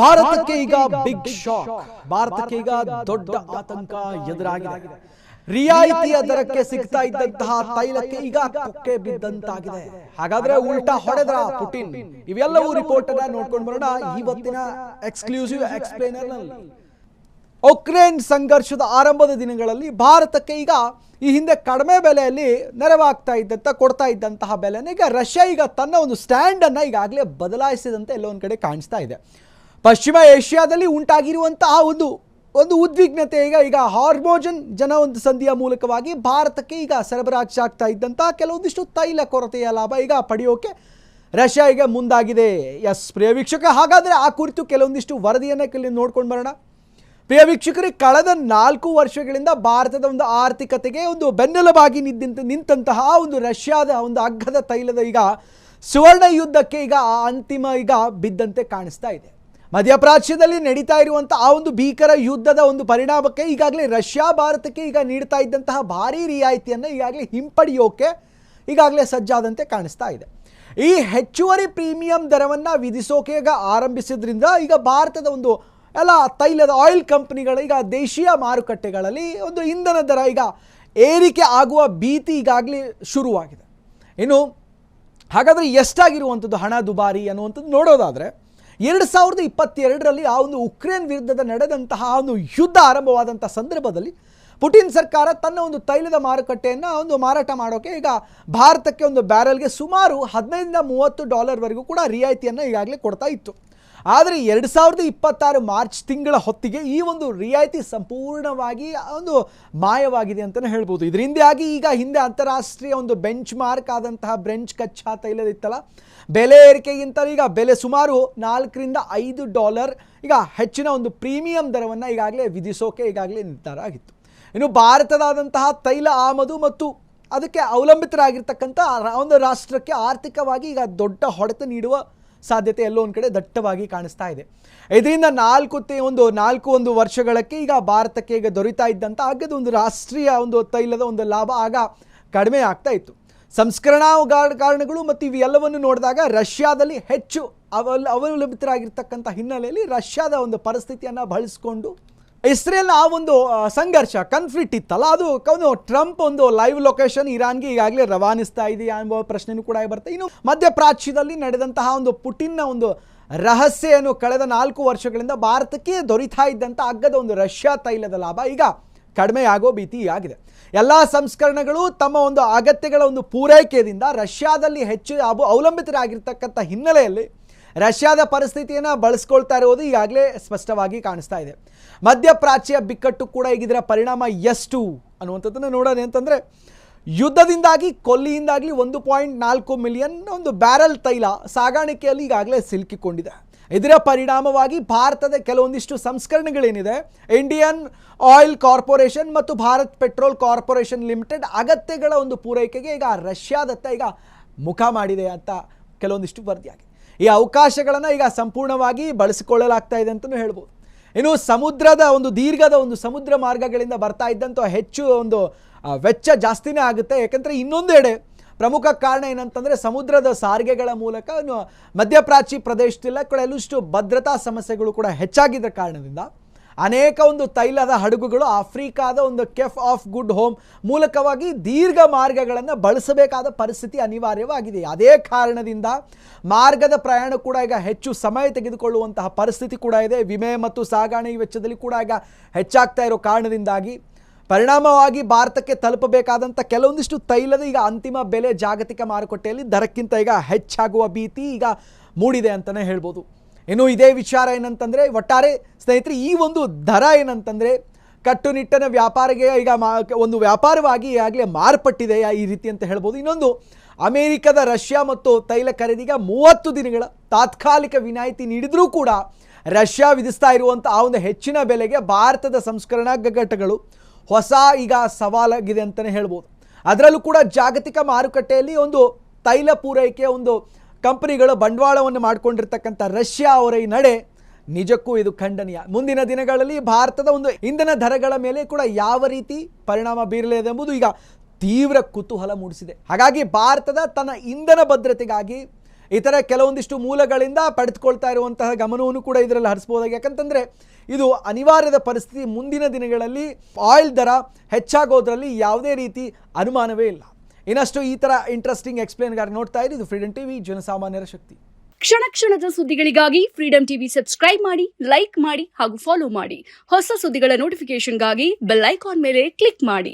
ಭಾರತಕ್ಕೆ ಈಗ big shock. ಭಾರತಕ್ಕೆ ಈಗ ದೊಡ್ಡ ಆತಂಕ ಎದುರಾಗಿದೆ. ರಿಯಾಯಿತಿಯ ದರಕ್ಕೆ ಸಿಗ್ತಾ ಇದ್ದಂತಹ ತೈಲಕ್ಕೆ ಈಗ ಕೊಕ್ಕೆ ಬಿದ್ದಂತಾಗಿದೆ. ಹಾಗಾದ್ರೆ ಉಲ್ಟಾ ಹೊಡೆದ್ರ ಪುಟಿನ್? ಇವೆಲ್ಲವೂ ರಿಪೋರ್ಟ್ ಅನ್ನ ನೋಡ್ಕೊಂಡು ಬರೋಣ ಇವತ್ತಿನ ಎಕ್ಸ್ಕ್ಲೂಸಿವ್ ಎಕ್ಸ್ಪ್ಲೇನರ್ ನಲ್ಲಿ. ಉಕ್ರೇನ್ ಸಂಘರ್ಷದ ಆರಂಭದ ದಿನಗಳಲ್ಲಿ ಭಾರತಕ್ಕೆ ಈಗ ಈ ಹಿಂದೆ ಕಡಿಮೆ ಬೆಲೆಯಲ್ಲಿ ನೆರವಾಗ್ತಾ ಇದ್ದಂತ ಕೊಡ್ತಾ ಇದ್ದಂತಹ ಬೆಲೆನ ಈಗ ರಷ್ಯಾ ಈಗ ತನ್ನ ಒಂದು ಸ್ಟ್ಯಾಂಡ್ ಅನ್ನ ಈಗಾಗಲೇ ಬದಲಾಯಿಸಿದಂತೆ ಎಲ್ಲೋ ಒಂದ್ ಕಡೆ ಕಾಣಿಸ್ತಾ ಇದೆ. ಪಶ್ಚಿಮ ಏಷ್ಯಾದಲ್ಲಿ ಉಂಟಾಗಿರುವಂತಹ ಒಂದು ಉದ್ವಿಗ್ನತೆ ಈಗ ಹಾರ್ಮೋಜನ್ ಒಂದು ಸಂಧಿಯ ಮೂಲಕವಾಗಿ ಭಾರತಕ್ಕೆ ಈಗ ಸರಬರಾಜಾಗ್ತಾ ಇದ್ದಂತಹ ಕೆಲವೊಂದಿಷ್ಟು ತೈಲ ಕೊರತೆಯ ಲಾಭ ಈಗ ಪಡೆಯೋಕೆ ರಷ್ಯಾ ಈಗ ಮುಂದಾಗಿದೆ. ಎಸ್ ಪ್ರಿಯ ವೀಕ್ಷಕ, ಹಾಗಾದರೆ ಆ ಕುರಿತು ಕೆಲವೊಂದಿಷ್ಟು ವರದಿಯನ್ನು ನೋಡ್ಕೊಂಡು ಬರೋಣ. ಪ್ರಿಯ ವೀಕ್ಷಕರಿಗೆ, ಕಳೆದ 4 ವರ್ಷಗಳಿಂದ ಭಾರತದ ಒಂದು ಆರ್ಥಿಕತೆಗೆ ಒಂದು ಬೆನ್ನೆಲುಬಾಗಿ ನಿಂತಹ ಒಂದು ರಷ್ಯಾದ ಒಂದು ಅಗ್ಗದ ತೈಲದ ಈಗ ಸುವರ್ಣ ಯುದ್ಧಕ್ಕೆ ಈಗ ಅಂತಿಮ ಈಗ ಬಿದ್ದಂತೆ ಕಾಣಿಸ್ತಾ ಇದೆ. ಮಧ್ಯಪ್ರಾಚ್ಯದಲ್ಲಿ ನಡೀತಾ ಇರುವಂತಹ ಆ ಒಂದು ಭೀಕರ ಯುದ್ಧದ ಒಂದು ಪರಿಣಾಮಕ್ಕೆ ಈಗಾಗಲೇ ರಷ್ಯಾ ಭಾರತಕ್ಕೆ ಈಗ ನೀಡ್ತಾ ಇದ್ದಂತಹ ಭಾರೀ ರಿಯಾಯಿತಿಯನ್ನು ಈಗಾಗಲೇ ಹಿಂಪಡೆಯೋಕೆ ಈಗಾಗಲೇ ಸಜ್ಜಾದಂತೆ ಕಾಣಿಸ್ತಾ ಇದೆ. ಈ ಹೆಚ್ಚುವರಿ ಪ್ರೀಮಿಯಂ ದರವನ್ನು ವಿಧಿಸೋಕೆ ಈಗ ಆರಂಭಿಸಿದ್ರಿಂದ ಈಗ ಭಾರತದ ಒಂದು ಎಲ್ಲ ತೈಲದ ಆಯಿಲ್ ಕಂಪನಿಗಳ ಈಗ ದೇಶೀಯ ಮಾರುಕಟ್ಟೆಗಳಲ್ಲಿ ಒಂದು ಇಂಧನ ದರ ಈಗ ಏರಿಕೆ ಆಗುವ ಭೀತಿ ಈಗಾಗಲೇ ಶುರುವಾಗಿದೆ. ಇನ್ನು ಹಾಗಾದರೆ ಎಷ್ಟಾಗಿರುವಂಥದ್ದು ಹಣ ದುಬಾರಿ ಅನ್ನುವಂಥದ್ದು ನೋಡೋದಾದರೆ 2022ರಲ್ಲಿ ಆ ಒಂದು ಉಕ್ರೇನ್ ವಿರುದ್ಧದ ನಡೆದಂತಹ ಒಂದು ಯುದ್ಧ ಆರಂಭವಾದಂಥ ಸಂದರ್ಭದಲ್ಲಿ ಪುಟಿನ್ ಸರ್ಕಾರ ತನ್ನ ಒಂದು ತೈಲದ ಮಾರುಕಟ್ಟೆಯನ್ನು ಒಂದು ಮಾರಾಟ ಮಾಡೋಕ್ಕೆ ಈಗ ಭಾರತಕ್ಕೆ ಒಂದು ಬ್ಯಾರಲ್ಗೆ ಸುಮಾರು $15-30ವರೆಗೂ ಕೂಡ ರಿಯಾಯಿತಿಯನ್ನು ಈಗಾಗಲೇ ಕೊಡ್ತಾ ಇತ್ತು. ಆದರೆ 2026 ಮಾರ್ಚ್ ತಿಂಗಳ ಹೊತ್ತಿಗೆ ಈ ಒಂದು ರಿಯಾಯಿತಿ ಸಂಪೂರ್ಣವಾಗಿ ಒಂದು ಮಾಯವಾಗಿದೆ ಅಂತಲೇ ಹೇಳ್ಬೋದು. ಇದರಿಂದಾಗಿ ಈಗ ಹಿಂದೆ ಅಂತಾರಾಷ್ಟ್ರೀಯ ಒಂದು ಬೆಂಚ್ ಮಾರ್ಕ್ ಆದಂತಹ ಬ್ರೆಂಚ್ ಕಚ್ಚಾ ತೈಲದಿತ್ತಲ್ಲ, ಬೆಲೆ ಏರಿಕೆಗಿಂತ ಈಗ ಬೆಲೆ ಸುಮಾರು $4-5 ಈಗ ಹೆಚ್ಚಿನ ಒಂದು ಪ್ರೀಮಿಯಂ ದರವನ್ನು ಈಗಾಗಲೇ ವಿಧಿಸೋಕೆ ಈಗಾಗಲೇ ನಿರ್ಧಾರ ಆಗಿತ್ತು. ಇನ್ನು ಭಾರತದಾದಂತಹ ತೈಲ ಆಮದು ಮತ್ತು ಅದಕ್ಕೆ ಅವಲಂಬಿತರಾಗಿರ್ತಕ್ಕಂಥ ಒಂದು ರಾಷ್ಟ್ರಕ್ಕೆ ಆರ್ಥಿಕವಾಗಿ ಈಗ ದೊಡ್ಡ ಹೊಡೆತ ನೀಡುವ ಸಾಧ್ಯತೆ ಎಲ್ಲೋ ಒಂದು ಕಡೆ ದಟ್ಟವಾಗಿ ಕಾಣಿಸ್ತಾ ಇದೆ. ಇದರಿಂದ 4 ವರ್ಷಗಳಕ್ಕೆ ಈಗ ಭಾರತಕ್ಕೆ ಈಗ ದೊರೀತಾ ಇದ್ದಂಥ ಆಗದ ಒಂದು ರಾಷ್ಟ್ರೀಯ ಒಂದು ತೈಲದ ಒಂದು ಲಾಭ ಆಗ ಕಡಿಮೆ ಆಗ್ತಾ ಇತ್ತು. ಸಂಸ್ಕರಣಾ ಕಾರಣಗಳು ಮತ್ತು ಇವೆಲ್ಲವನ್ನು ನೋಡಿದಾಗ ರಷ್ಯಾದಲ್ಲಿ ಹೆಚ್ಚು ಅವಲಂಬಿತರಾಗಿರ್ತಕ್ಕಂಥ ಹಿನ್ನೆಲೆಯಲ್ಲಿ ರಷ್ಯಾದ ಒಂದು ಪರಿಸ್ಥಿತಿಯನ್ನು ಬಳಸಿಕೊಂಡು ಇಸ್ರೇಲ್ನ ಆ ಒಂದು ಸಂಘರ್ಷ ಕನ್ಫ್ಲಿಕ್ಟ್ ಇತ್ತಲ್ಲ, ಅದು ಟ್ರಂಪ್ ಒಂದು ಲೈವ್ ಲೊಕೇಶನ್ ಇರಾನ್ಗೆ ಈಗಾಗಲೇ ರವಾನಿಸ್ತಾ ಇದೆಯಾ ಎಂಬ ಪ್ರಶ್ನೆಯೂ ಕೂಡ ಬರುತ್ತೆ. ಇನ್ನು ಮಧ್ಯಪ್ರಾಚ್ಯದಲ್ಲಿ ನಡೆದಂತಹ ಒಂದು ಪುಟಿನ್ನ ಒಂದು ರಹಸ್ಯ ಏನು ಕಳೆದ 4 ವರ್ಷಗಳಿಂದ ಭಾರತಕ್ಕೆ ದೊರೀತಾ ಇದ್ದಂಥ ಅಗ್ಗದ ಒಂದು ರಷ್ಯಾ ತೈಲದ ಲಾಭ ಈಗ ಕಡಿಮೆ ಆಗೋ ಭೀತಿ ಆಗಿದೆ. ಎಲ್ಲ ಸಂಸ್ಕರಣೆಗಳು ತಮ್ಮ ಒಂದು ಅಗತ್ಯಗಳ ಒಂದು ಪೂರೈಕೆಯಿಂದ ರಷ್ಯಾದಲ್ಲಿ ಹೆಚ್ಚು ಅವಲಂಬಿತರಾಗಿರ್ತಕ್ಕಂಥ ಹಿನ್ನೆಲೆಯಲ್ಲಿ ರಷ್ಯಾದ ಪರಿಸ್ಥಿತಿಯನ್ನು ಬಳಸ್ಕೊಳ್ತಾ ಇರೋದು ಈಗಾಗಲೇ ಸ್ಪಷ್ಟವಾಗಿ ಕಾಣಿಸ್ತಾ ಇದೆ. ಮಧ್ಯಪ್ರಾಚ್ಯ ಬಿಕ್ಕಟ್ಟು ಕೂಡ ಈಗಿದರ ಪರಿಣಾಮ ಎಷ್ಟು ಅನ್ನುವಂಥದ್ದನ್ನು ನೋಡೋಣ ಅಂತಂದರೆ, ಯುದ್ಧದಿಂದಾಗಿ ಕೊಲ್ಲಿಯಿಂದಾಗಲಿ 1.4 ಮಿಲಿಯನ್ ಒಂದು ಬ್ಯಾರಲ್ ತೈಲ ಸಾಗಾಣಿಕೆಯಲ್ಲಿ ಈಗಾಗಲೇ ಸಿಲುಕಿಕೊಂಡಿದೆ. ಇದರ ಪರಿಣಾಮವಾಗಿ ಭಾರತದ ಕೆಲವೊಂದಿಷ್ಟು ಸಂಸ್ಕರಣೆಗಳೇನಿದೆ, ಇಂಡಿಯನ್ ಆಯಿಲ್ ಕಾರ್ಪೊರೇಷನ್ ಮತ್ತು ಭಾರತ್ ಪೆಟ್ರೋಲ್ ಕಾರ್ಪೊರೇಷನ್ ಲಿಮಿಟೆಡ್ ಅಗತ್ಯಗಳ ಒಂದು ಪೂರೈಕೆಗೆ ಈಗ ರಷ್ಯಾದತ್ತ ಈಗ ಮುಖ ಮಾಡಿದೆ ಅಂತ ಕೆಲವೊಂದಿಷ್ಟು ವರದಿಯಾಗಿದೆ. ಈ ಅವಕಾಶಗಳನ್ನು ಈಗ ಸಂಪೂರ್ಣವಾಗಿ ಬಳಸಿಕೊಳ್ಳಲಾಗ್ತಾ ಇದೆ ಅಂತಲೂ ಹೇಳ್ಬೋದು. ಇನ್ನು ಸಮುದ್ರದ ಒಂದು ದೀರ್ಘದ ಒಂದು ಸಮುದ್ರ ಮಾರ್ಗಗಳಿಂದ ಬರ್ತಾ ಇದ್ದಂಥ ಹೆಚ್ಚು ಒಂದು ವೆಚ್ಚ ಜಾಸ್ತಿನೇ ಆಗುತ್ತೆ. ಯಾಕಂದರೆ ಇನ್ನೊಂದೆಡೆ ಪ್ರಮುಖ ಕಾರಣ ಏನಂತಂದರೆ ಸಮುದ್ರದ ಸಾರಿಗೆಗಳ ಮೂಲಕ ಮಧ್ಯಪ್ರಾಚ್ಯ ಪ್ರದೇಶದಲ್ಲ ಕೂಡ ಎಲ್ಲಷ್ಟು ಭದ್ರತಾ ಸಮಸ್ಯೆಗಳು ಕೂಡ ಹೆಚ್ಚಾಗಿದ್ದ ಕಾರಣದಿಂದ ಅನೇಕ ಒಂದು ತೈಲದ ಹಡಗುಗಳು ಆಫ್ರಿಕಾದ ಒಂದು ಕೆಫ್ ಆಫ್ ಗುಡ್ ಹೋಮ್ ಮೂಲಕವಾಗಿ ದೀರ್ಘ ಮಾರ್ಗಗಳನ್ನು ಬಳಸಬೇಕಾದ ಪರಿಸ್ಥಿತಿ ಅನಿವಾರ್ಯವಾಗಿದೆ. ಅದೇ ಕಾರಣದಿಂದ ಮಾರ್ಗದ ಪ್ರಯಾಣ ಕೂಡ ಈಗ ಹೆಚ್ಚು ಸಮಯ ತೆಗೆದುಕೊಳ್ಳುವಂತಹ ಪರಿಸ್ಥಿತಿ ಕೂಡ ಇದೆ. ವಿಮೆ ಮತ್ತು ಸಾಗಣೆ ವೆಚ್ಚದಲ್ಲಿ ಕೂಡ ಈಗ ಹೆಚ್ಚಾಗ್ತಾ ಇರೋ ಕಾರಣದಿಂದಾಗಿ ಪರಿಣಾಮವಾಗಿ ಭಾರತಕ್ಕೆ ತಲುಪಬೇಕಾದಂಥ ಕೆಲವೊಂದಿಷ್ಟು ತೈಲದ ಈಗ ಅಂತಿಮ ಬೆಲೆ ಜಾಗತಿಕ ಮಾರುಕಟ್ಟೆಯಲ್ಲಿ ದರಕ್ಕಿಂತ ಈಗ ಹೆಚ್ಚಾಗುವ ಭೀತಿ ಈಗ ಮೂಡಿದೆ ಅಂತಲೇ ಹೇಳ್ಬೋದು. ಇನ್ನು ಇದೇ ವಿಚಾರ ಏನಂತಂದರೆ, ಒಟ್ಟಾರೆ ಸ್ನೇಹಿತರೆ ಈ ಒಂದು ದರ ಏನಂತಂದರೆ ಕಟ್ಟುನಿಟ್ಟಿನ ವ್ಯಾಪಾರಿಗೆ ಈಗ ಒಂದು ವ್ಯಾಪಾರವಾಗಿ ಈಗಾಗಲೇ ಮಾರ್ಪಟ್ಟಿದೆ ಈ ರೀತಿ ಅಂತ ಹೇಳ್ಬೋದು. ಇನ್ನೊಂದು, ಅಮೆರಿಕದ ರಷ್ಯಾ ಮತ್ತು ತೈಲ ಖರೀದಿಗೆ 30 ದಿನಗಳ ತಾತ್ಕಾಲಿಕ ವಿನಾಯಿತಿ ನೀಡಿದರೂ ಕೂಡ ರಷ್ಯಾ ವಿಧಿಸ್ತಾ ಇರುವಂಥ ಆ ಒಂದು ಹೆಚ್ಚಿನ ಬೆಲೆಗೆ ಭಾರತದ ಸಂಸ್ಕರಣಾ ಘಟಕಗಳು ಹೊಸ ಈಗ ಸವಾಲಾಗಿದೆ ಅಂತಲೇ ಹೇಳ್ಬೋದು. ಅದರಲ್ಲೂ ಕೂಡ ಜಾಗತಿಕ ಮಾರುಕಟ್ಟೆಯಲ್ಲಿ ಒಂದು ತೈಲ ಪೂರೈಕೆ ಒಂದು ಕಂಪನಿಗಳು ಬಂಡವಾಳವನ್ನು ಮಾಡಿಕೊಂಡಿರ್ತಕ್ಕಂಥ ರಷ್ಯಾ ಅವರ ಈ ನಡೆ ನಿಜಕ್ಕೂ ಇದು ಖಂಡನೀಯ. ಮುಂದಿನ ದಿನಗಳಲ್ಲಿ ಭಾರತದ ಒಂದು ಇಂಧನ ದರಗಳ ಮೇಲೆ ಕೂಡ ಯಾವ ರೀತಿ ಪರಿಣಾಮ ಬೀರಲಿದೆ ಎಂಬುದು ಈಗ ತೀವ್ರ ಕುತೂಹಲ ಮೂಡಿಸಿದೆ. ಹಾಗಾಗಿ ಭಾರತದ ತನ್ನ ಇಂಧನ ಭದ್ರತೆಗಾಗಿ ಇತರ ಕೆಲವೊಂದಿಷ್ಟು ಮೂಲಗಳಿಂದ ಪಡೆದುಕೊಳ್ತಾ ಇರುವಂತಹ ಗಮನವನ್ನು ಕೂಡ ಇದರಲ್ಲಿ ಹರಿಸಬಹುದಾಗಿ. ಯಾಕಂತಂದರೆ ಇದು ಅನಿವಾರ್ಯದ ಪರಿಸ್ಥಿತಿ. ಮುಂದಿನ ದಿನಗಳಲ್ಲಿ ಆಯಿಲ್ ದರ ಹೆಚ್ಚಾಗೋದ್ರಲ್ಲಿ ಯಾವುದೇ ರೀತಿ ಅನುಮಾನವೇ ಇಲ್ಲ. ಇನ್ನಷ್ಟು ಈ ಥರ ಇಂಟ್ರೆಸ್ಟಿಂಗ್ ಎಕ್ಸ್ಪ್ಲೇನ್ಗಾಗಿ ನೋಡ್ತಾ ಇರಿ. ಇದು ಫ್ರೀಡಮ್ ಟಿವಿ, ಜನಸಾಮಾನ್ಯರ ಶಕ್ತಿ. ಕ್ಷಣ ಕ್ಷಣದ ಸುದ್ದಿಗಳಿಗಾಗಿ ಫ್ರೀಡಮ್ ಟಿವಿ ಸಬ್ಸ್ಕ್ರೈಬ್ ಮಾಡಿ, ಲೈಕ್ ಮಾಡಿ ಹಾಗೂ ಫಾಲೋ ಮಾಡಿ. ಹೊಸ ಸುದ್ದಿಗಳ ನೋಟಿಫಿಕೇಶನ್ಗಾಗಿ ಬೆಲ್ ಐಕಾನ್ ಮೇಲೆ ಕ್ಲಿಕ್ ಮಾಡಿ.